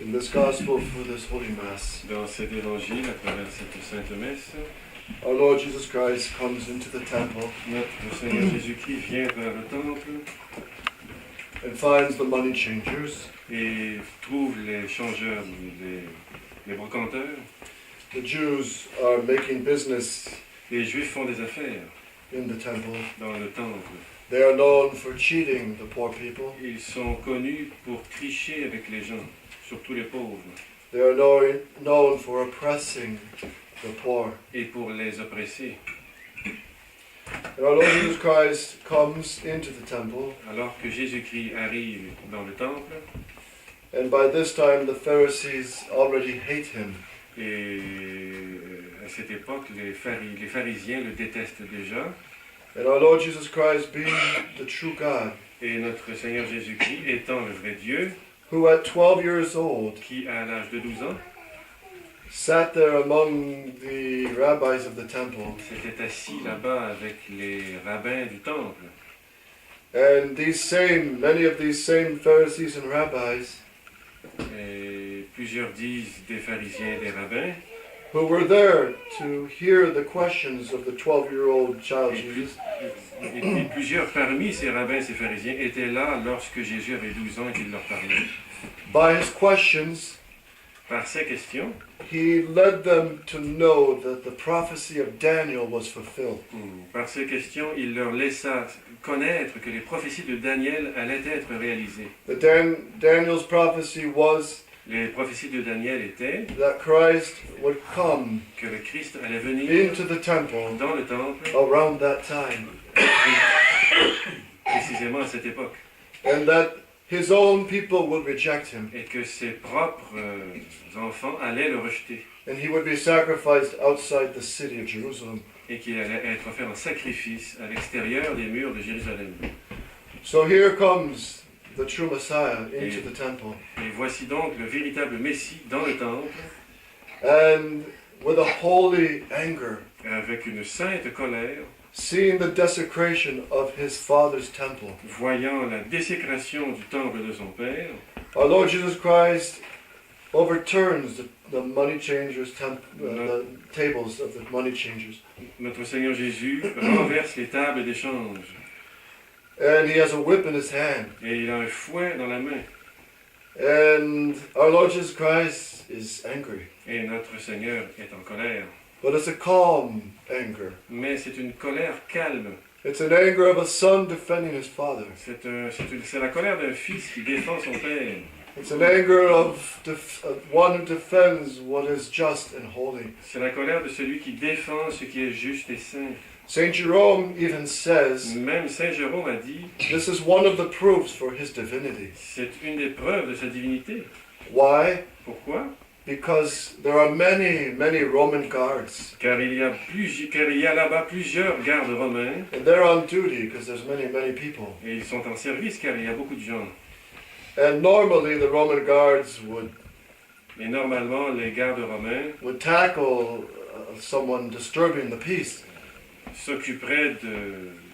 In this gospel for this Holy Mass, Dans cet évangile, à travers cette sainte messe, our Lord Jesus Christ comes into the temple notre Seigneur Jésus-Christ vient vers le temple and finds the money changers. et trouve les changeurs, les brocanteurs. The Jews are making business Les Juifs font des affaires in the temple. dans le temple. They are known for cheating the poor people. Ils sont connus pour tricher avec les gens, surtout les pauvres, They are known for oppressing the poor. et pour les oppresser. And our Lord Jesus Christ comes into the temple, Alors que Jésus-Christ arrive dans le temple, and by this time the Pharisees already hate him. et à cette époque, les pharisiens le détestent déjà, And our Lord Jesus Christ, being the true God, et notre Seigneur Jésus-Christ étant le vrai Dieu, who at 12 years old qui à l'âge de 12 ans sat there among the rabbis of the temple, s'était assis là-bas avec les rabbins du temple. and many of these same Pharisees and rabbis Et plusieurs disent des pharisiens et des rabbins, who were there to hear the questions of the 12-year-old child et, Jesus, et puis plusieurs parmi ces rabbins, ces pharisiens, étaient là lorsque Jésus avait 12 ans et qu'il leur parlait. by his questions, Par ces questions, he led them to know that the prophecy of Daniel was fulfilled. par ces questions, il leur laissa connaître que les prophéties de Daniel allaient être réalisées. Daniel's prophecy was Les prophéties de Daniel étaient that Christ would come que le Christ allait venir into the temple dans le temple, around that time, précisément à cette époque, and that his own people would reject him, et que ses propres enfants allaient le rejeter, and he would be sacrificed outside the city of Jerusalem. et qu'il allait être offert en sacrifice à l'extérieur des murs de Jérusalem. So here comes the true Messiah into the temple, Et voici donc le véritable Messie dans le temple, and with a holy anger, avec une sainte colère, seeing the desecration of his father's temple. voyant la désécration du temple de son père. Our Lord Jesus Christ overturns the money changers' the tables of the money changers, Notre Seigneur Jésus renverse les tables d'échange, and he has a whip in his hand. et il a un fouet dans la main. And our Lord Jesus Christ is angry, Et notre Seigneur est en colère. but it's a calm anger. Mais c'est une colère calme. It's an anger of a son defending his father. C'est la colère d'un fils qui défend son père. It's an anger of one who defends what is just and holy. C'est la colère de celui qui défend ce qui est juste et saint. Saint Jerome even says Même Saint Jérôme a dit, this is one of the proofs for his divinity. c'est une des preuves de sa divinité. Why? Pourquoi? Because there are many Roman guards, Car il y a là-bas plusieurs gardes romains, and they're on duty because there's many people. et ils sont en service car il y a beaucoup de gens. And normally the Roman guards Et normalement, les gardes romains would tackle someone disturbing the peace. s'occuperaient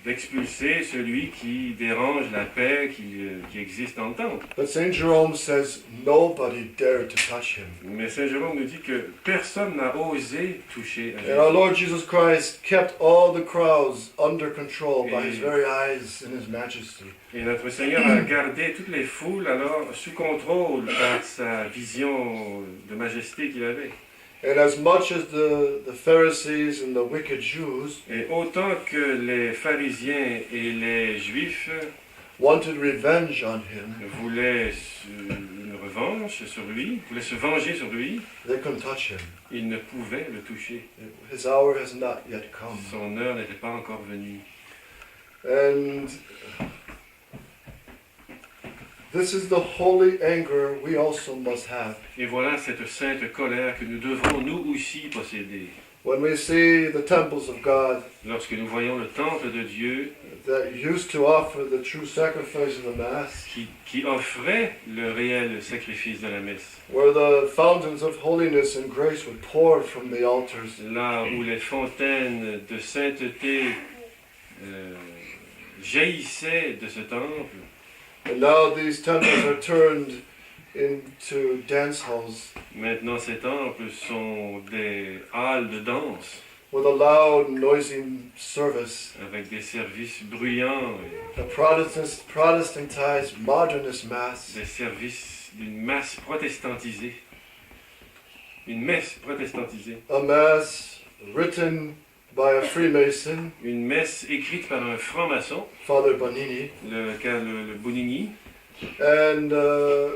d'expulser celui qui dérange la paix qui existe dans le temple. But Saint Jerome says nobody dared to touch him. Mais Saint Jérôme nous dit que personne n'a osé toucher à And our Jésus. Lord Jesus Christ kept all the crowds under control by his very eyes and his majesty. Et notre Seigneur a gardé toutes les foules alors sous contrôle par sa vision de majesté qu'il avait. And as much as the Pharisees and the wicked Jews Et autant que les pharisiens et les juifs wanted revenge on him, voulaient une revanche sur lui, voulaient se venger sur lui, they couldn't touch him. ils ne pouvaient le toucher. His hour has not yet come. Son heure n'était pas encore venue. And this is the holy anger we also must have. Et voilà cette sainte colère que nous devons nous aussi posséder. When we see the temples of God Lorsque nous voyons le temple de Dieu that used to offer the true sacrifice of the Mass, qui offrait le réel sacrifice de la messe, where the fountains of holiness and grace would pour from the altars, là où les fontaines de sainteté jaillissaient de ce temple, and now these temples are turned into dance halls Maintenant, ces temples sont des halles de danse with a loud, noisy service. avec des services bruyants, A Protestantized modernist mass. des services d'une masse protestantisée. Une messe protestantisée. A mass written by a Freemason, Une messe écrite par un franc-maçon, Father Bonini. le Bonigny. And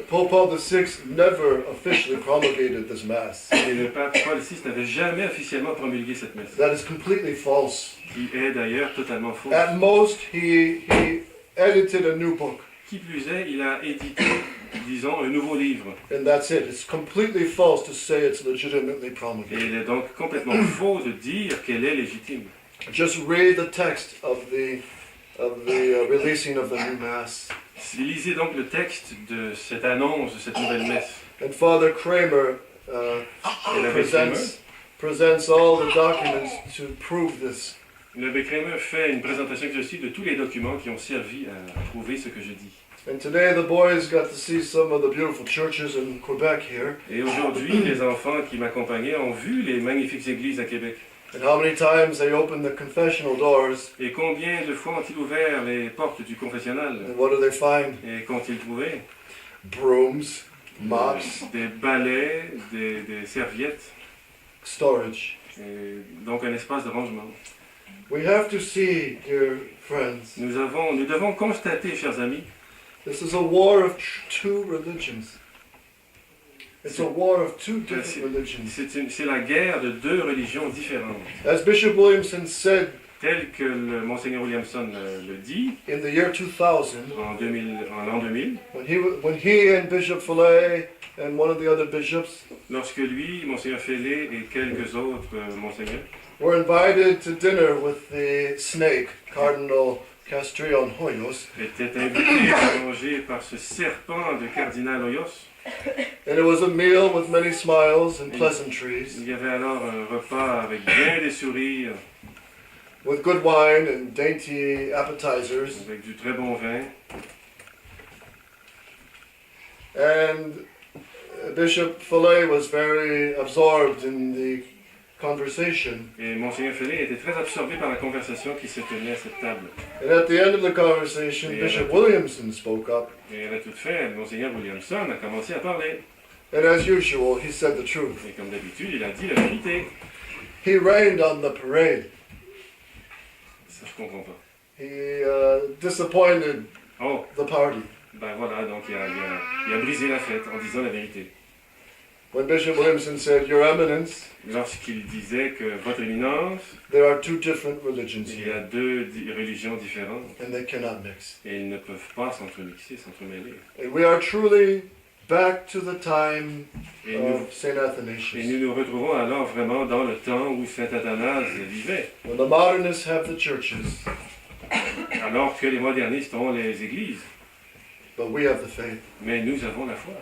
Pope Paul VI never officially promulgated this mass. Et le pape Paul VI n'avait jamais officiellement promulgué cette messe, That is completely false. qui est d'ailleurs totalement fausse. At most, he edited a new book, Qui plus est, il a édité, disons, un nouveau livre. and that's it. It's completely false to say it's legitimately Et promulgated. il est donc complètement faux de dire qu'elle est légitime. Just read the text of the releasing of the new mass. Lisez donc le texte de cette annonce, de cette nouvelle messe. And Father Kramer Et l'abbé Kramer, presents all the documents to prove this. l'abbé Kramer fait une présentation exhaustive de tous les documents qui ont servi à prouver ce que je dis. And today the boys got to see some of the beautiful churches in Quebec here. Et aujourd'hui, les enfants qui m'accompagnaient ont vu les magnifiques églises à Québec. And how many times they opened the confessional doors, Et combien de fois ont-ils ouvert les portes du confessionnal? and what do they find? Et qu'ont-ils trouvé? Brooms, mops, Des balais, des serviettes, storage. et donc un espace de rangement. We have to see, dear friends, Nous devons constater, chers amis, this is a war of two religions. It's a war of two different religions. c'est la guerre de deux religions différentes. As Bishop Williamson said Tel que le Monseigneur Williamson le dit in the year 2000, en l'an 2000, when he and Bishop Fillet and one of the other bishops lorsque lui, Monseigneur Fellé et quelques autres monseigneurs were invited to dinner with the snake, Cardinal Castrillon Hoyos, étaient invités à manger par ce serpent de Cardinal Hoyos, and it was a meal with many smiles and pleasantries, il y avait alors un repas avec bien des sourires, with good wine and dainty appetizers. avec du très bon vin. And Bishop Fillet was very absorbed in the conversation. Et Monseigneur Fellé était très absorbé par la conversation qui se tenait à cette table. And at the end of the conversation, Yeah. Bishop Williamson spoke up. Et à la toute fin, Monseigneur Williamson a commencé à parler. And as usual, he said the truth. Et comme d'habitude, il a dit la vérité. He rained on the parade. Ça, je comprends pas. He disappointed Oh, the party. ben voilà, donc il a brisé la fête en disant la vérité. When Bishop Williamson said, Your Eminence, Lorsqu'il disait que votre éminence, there are two different religions il y a here, deux religions différentes and they cannot mix. et ils ne peuvent pas s'entremixer, s'entremêler. And we are truly back to the time Et nous, of St. Athanasius, nous retrouvons alors vraiment dans le temps où saint Athanase vivait, when the modernists have the churches, alors que les modernistes ont les églises. but we have the faith. Mais nous avons la foi.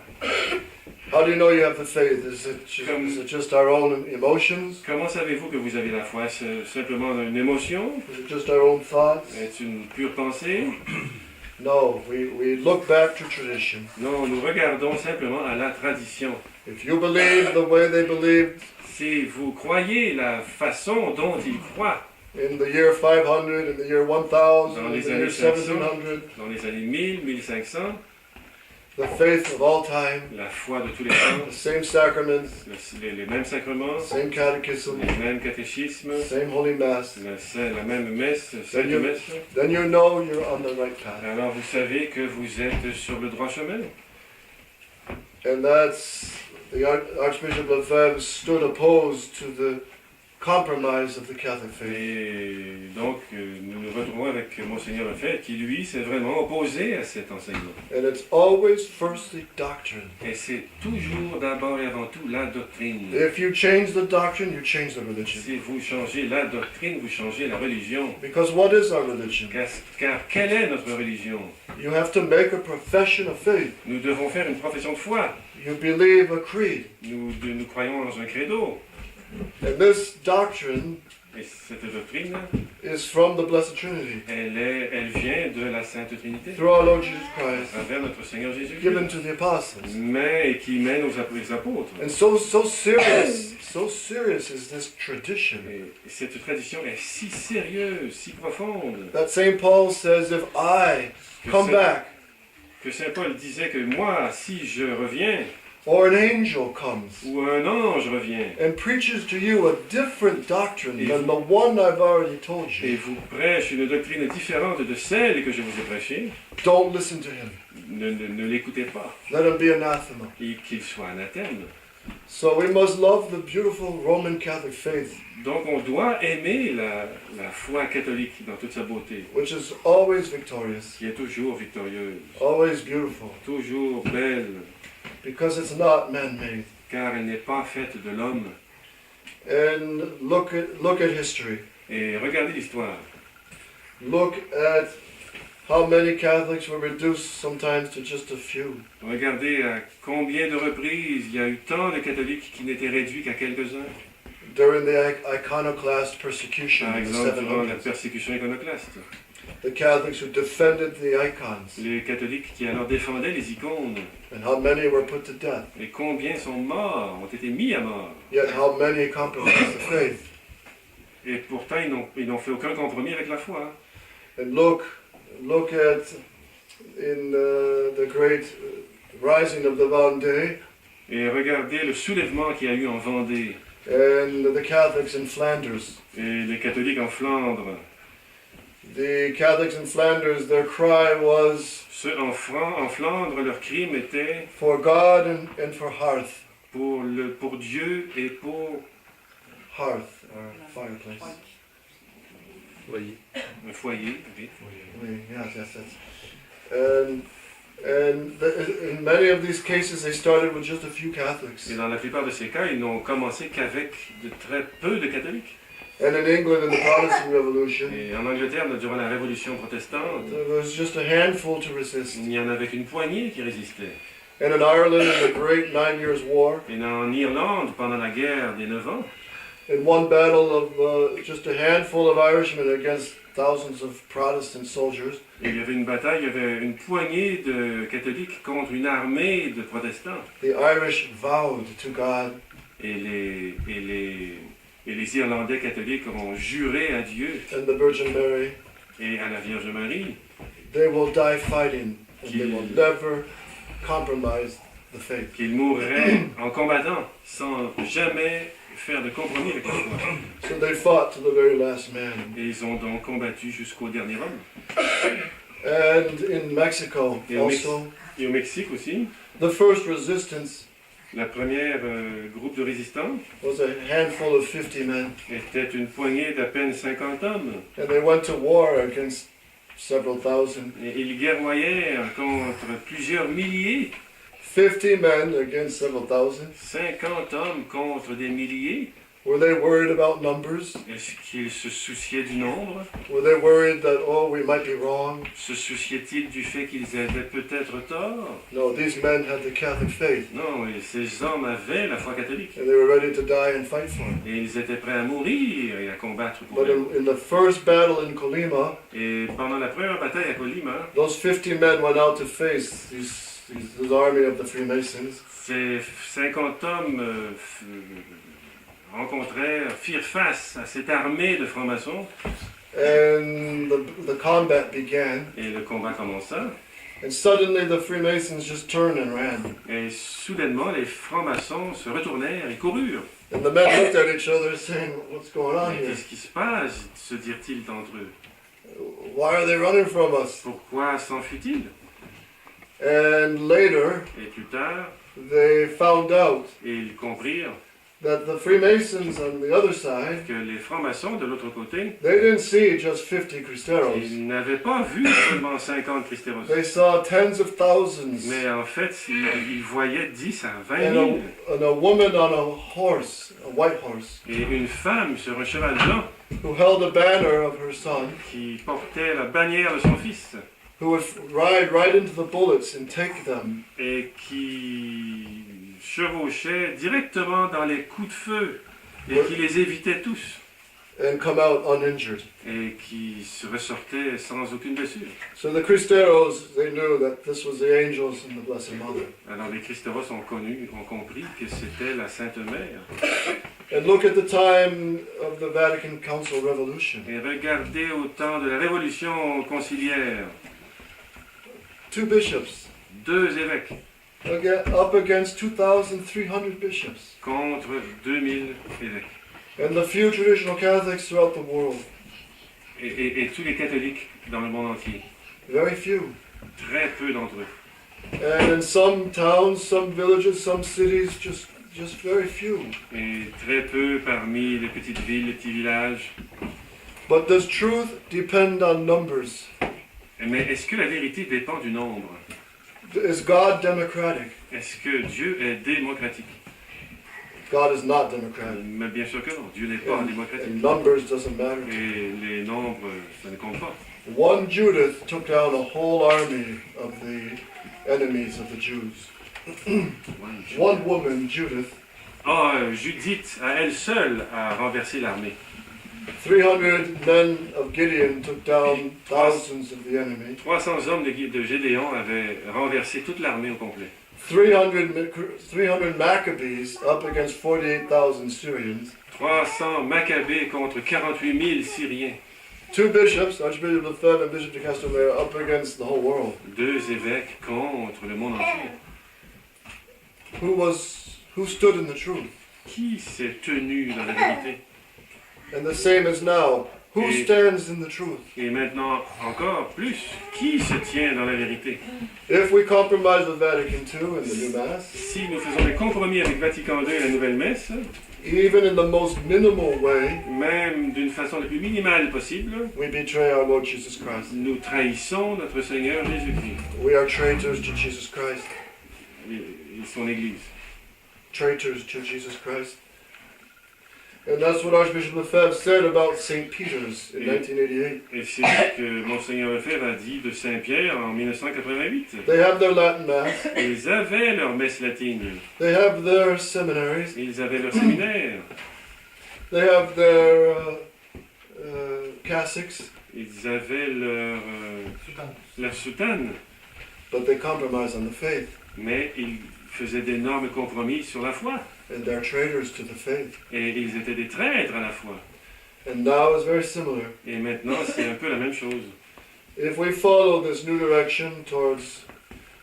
How do you know you have the faith? Is it just our own emotions? Comment savez-vous que vous avez la foi? C'est simplement une émotion? Is it just our own thoughts? Est-ce une pure pensée? No, we look back to tradition. Non, nous regardons simplement à la tradition. If you believe the way they believed Si vous croyez la façon dont ils croient in the year 500, in the year 1000, Dans in les the year années 500. 1700, dans les années 1000, 1500, the faith of all time, la foi de tous les temps, the same sacraments, les mêmes sacrements, same catechism, les mêmes catéchismes, same holy mass, la même messe, sainte messe. then you know you're on the right path. Alors vous savez que vous êtes sur le droit chemin. And that's the Archbishop Lefebvre stood opposed to the compromise of the Catholic faith. Et donc, nous nous retrouvons avec Monseigneur Lefebvre qui, lui, s'est vraiment opposé à cet enseignement. And it's always firstly doctrine. Et c'est toujours d'abord et avant tout la doctrine. If you change the doctrine, you change the religion. Si vous changez la doctrine, vous changez la religion. Because what is our religion? Car quelle est notre religion? You have to make a profession of faith. Nous devons faire une profession de foi. You believe a creed. Nous croyons dans un credo. And this doctrine Et cette doctrine, is from the Blessed Trinity, elle vient de la Sainte Trinité, through our Lord Jesus à Christ, travers notre Seigneur Jésus-Christ, given to the apostles. mais qui mène aux apôtres. And so serious is this tradition Et cette tradition est si sérieuse, si profonde, that St. Paul says, if I que come Saint- back, que Saint Paul disait que moi, si je reviens, or an angel comes ou un ange revient, and preaches to you a different doctrine than the one I've already told et you, vous prêche une doctrine différente de celle que je vous ai prêchée, don't listen to him. ne l'écoutez pas, Let him be anathema. et qu'il soit anathème. So we must love the beautiful Roman Catholic faith, Donc on doit aimer la foi catholique dans toute sa beauté, which is always victorious, qui est toujours victorieuse, always beautiful, toujours belle, because it's not man-made. car elle n'est pas faite de l'homme. And look at history. Et regardez l'histoire. Look at how many Catholics were reduced sometimes to just a few. Regardez à combien de reprises il y a eu tant de catholiques qui n'étaient réduits qu'à quelques-uns. During the iconoclast persecution Par in the exemple, durant la 700s, persécution iconoclaste. the Catholics who defended the icons, Les catholiques qui alors défendaient les icônes. and how many were put to death, Et combien sont morts, ont été mis à mort. yet how many compromised the faith. Et pourtant, ils n'ont fait aucun compromis avec la foi. And look at in the great rising of the Vendée, Et regardez le soulèvement qu'il y a eu en Vendée. and the Catholics in Flanders. Et les catholiques en Flandre. The Catholics in Flanders, their cry was Ceux en Flandre, leur crime était for God and for hearth. pour Dieu et pour Hearth, fireplace. un foyer. Oui. Yes. In many of these cases, they started with just a few Catholics. Et dans la plupart de ces cas, ils n'ont commencé qu'avec de très peu de catholiques. And in England, in the Protestant Revolution, Et en Angleterre, durant la Révolution protestante, there was just a handful to resist. il n'y en avait qu'une poignée qui résistait. And in Ireland, in the Great 9 Years' War, Et en Irlande, pendant la guerre des 9 ans, in one battle of just a handful of Irishmen against thousands of Protestant soldiers, il y avait une bataille, il y avait une poignée de catholiques contre une armée de protestants. the Irish vowed to God Et les Irlandais catholiques ont juré à Dieu and the Virgin Mary, et à la Vierge Marie they will die fighting, and they will never compromise the faith. qu'ils mourraient en combattant sans jamais faire de compromis avec la foi. So they fought to the very last man. Et ils ont donc combattu jusqu'au dernier homme. And in Mexico Et au, also, et au Mexique aussi, the first resistance la première groupe de résistants was a handful of 50 men. était une poignée d'à peine 50 hommes. And they went to war against several thousand. Et ils guerroyèrent contre plusieurs milliers. 50 men against several thousand. 50 hommes contre des milliers. Were they worried about numbers? Est-ce qu'ils se souciaient du nombre? Were they worried that, oh, we might be wrong? Se souciaient-ils du fait qu'ils avaient peut-être tort? No, these men had the Catholic faith. Non, et ces hommes avaient la foi catholique. And they were ready to die and fight for it. Et ils étaient prêts à mourir et à combattre pour But elle. in the first battle in Colima, Et pendant la première bataille à Colima, those 50 men went out to face this army of the Freemasons. ces 50 hommes firent face à cette armée de francs-maçons And the combat began. et le combat commença. And suddenly the Freemasons just turned and ran. Et soudainement, les francs-maçons se retournèrent et coururent. And the men looked at each other saying, what's going on Mais here? qu'est-ce qui se passe? Se dirent-ils entre eux. Why are they running from us? Pourquoi s'enfuient-ils? And later, Et plus tard, they found out ils comprirent that the Freemasons on the other side, que les francs-maçons de l'autre côté, they didn't see just 50 Cristeros. ils n'avaient pas vu seulement 50 Christéros. They saw tens of thousands. Mais en fait, ils voyaient 10 à 20 And 000. and a woman on a horse, a white horse, Et une femme sur un cheval blanc who held a banner of her son, qui portait la bannière de son fils who would ride right into the bullets and take them. et qui chevauchait directement dans les coups de feu et qui les évitait tous. and come out uninjured. et qui se ressortaient sans aucune blessure. So the Cristeros, they knew that this was the angels and the Blessed Mother. Alors les Christeros ont compris que c'était la Sainte Mère. And look at the time of the Vatican Council revolution. Et regardez au temps de la Révolution conciliaire, 2 bishops deux évêques up against 2,300 bishops. contre 2000 évêques. And the few traditional Catholics throughout the world. Et tous les catholiques dans le monde entier. Very few. Très peu d'entre eux. And in some towns, some villages, some cities, just very few. Et très peu parmi les petites villes, les petits villages. But does truth depend on numbers? Mais est-ce que la vérité dépend du nombre? Is God democratic? Est-ce que Dieu est démocratique? God is not democratic. Mais bien sûr que non, Dieu n'est pas démocratique. And numbers doesn't matter. Et les nombres, ça ne compte pas. One Judith took down a whole army of the enemies of the Jews. One woman, Judith, Judith, à elle seule, a renversé l'armée. 300 men of Gideon took down thousands of the enemy. 300 hommes de Gédéon avaient renversé toute l'armée au complet. 300 Maccabees up against 48,000 Syrians. 300 Maccabées contre 48 000 Syriens. 2 bishops, Archbishop Lefebvre and Bishop de Castelmayor, up against the whole world. Deux évêques contre le monde entier. Who stood in the truth? Qui s'est tenu dans la vérité? And the same as now. Who stands in the truth? Et maintenant, encore plus, qui se tient dans la vérité? If we compromise with Vatican II and the new Mass, Si nous faisons des compromis avec Vatican II et la Nouvelle Messe, even in the most minimal way, même d'une façon la plus minimale possible, we betray our Lord Jesus Christ. nous trahissons notre Seigneur Jésus-Christ We are traitors to Jesus Christ. et son Église. Traitors to Jesus Christ. And that's what Archbishop Lefebvre said about St. Peter's in 1988. Et c'est ce que Monseigneur Lefebvre a dit de Saint-Pierre en 1988. They have their Latin Mass. Ils avaient leur messe latine, They have their seminaries. ils avaient leur séminaire, They have their cassocks. ils avaient leur soutane, But they compromise on the faith. mais ils faisaient d'énormes compromis sur la foi. And they're traitors to the faith. Et ils étaient des traîtres à la foi. And now it's very similar. Et maintenant, c'est un peu la même chose. If we follow this new direction towards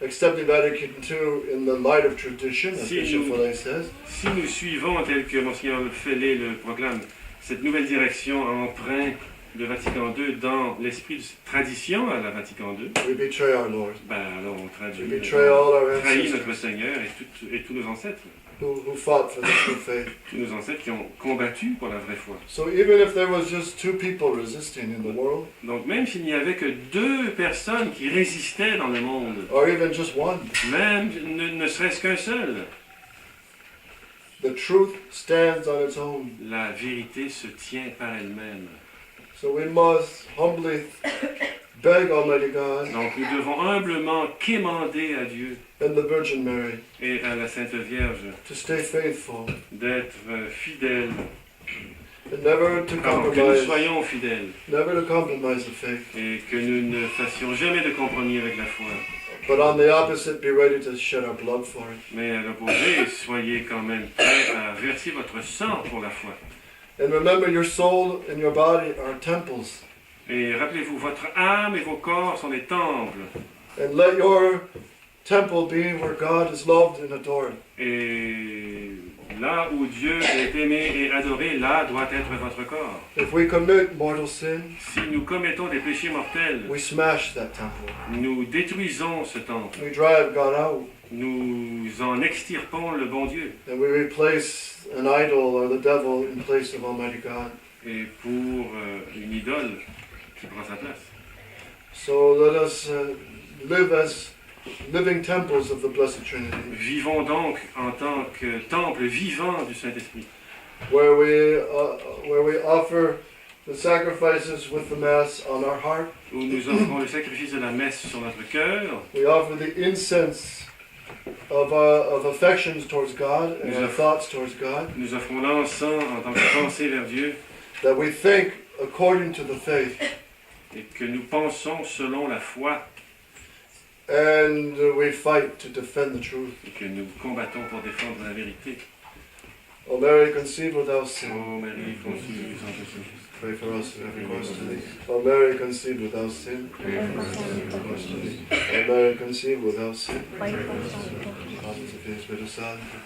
accepting Vatican II in the light of tradition, as Bishop Follet says, Si nous suivons, tel que Monseigneur Follet le proclame, cette nouvelle direction emprunt de Vatican II dans l'esprit de tradition à la Vatican II, we betray our Lord. alors on We betray all our trahit ancestors notre Seigneur et tous nos ancêtres. who fought for the true faith. Tous nos ancêtres qui ont combattu pour la vraie foi. So even if there was just 2 people resisting in the world, Donc même s'il n'y avait que 2 personnes qui résistaient dans le monde, or even just one, même ne serait-ce qu'un seul, the truth stands on its own. la vérité se tient par elle-même. So we must humbly beg Almighty God Donc nous devons humblement quémander à Dieu and the Virgin Mary et à la Sainte Vierge to stay faithful d'être fidèles, and never to que nous compromise, soyons fidèles never to compromise the faith, et que nous ne fassions jamais de compromis avec la foi. but on the opposite, be ready to shed our blood for it. Mais à l'opposé, soyez quand même prêts à verser votre sang pour la foi. And remember, your soul and your body are temples, Et rappelez-vous, votre âme et vos corps sont des temples. and let your temple be where God is loved and adored. Et là où Dieu est aimé et adoré, là doit être votre corps. If we commit mortal sin, Si nous commettons des péchés mortels, we smash that temple. nous détruisons ce temple. We drive God out, Nous en extirpons le bon Dieu. and we replace an idol or the devil in place of Almighty God. Et pour une idole qui prend sa place. So let us live as living temples of the Blessed Trinity, Vivons donc en tant que temple vivant du Saint-Esprit, where we offer the sacrifices with the Mass on our heart. où nous offrons le sacrifice de la messe sur notre cœur, We offer the incense of affections towards God and our thoughts towards God. nous offrons l'encens en tant que pensée vers Dieu, that we think according to the faith, et que nous pensons selon la foi and we fight to defend the truth. et que nous combattons pour défendre la vérité. O Mary, conceived without sin, Ô Marie, conçue sans péché, pray for us in every course to thee. O Mary, conceived without sin, prie pour nous. O Mary, conceived without sin. Pray for us. Padre, Figlio, Spirito Santo.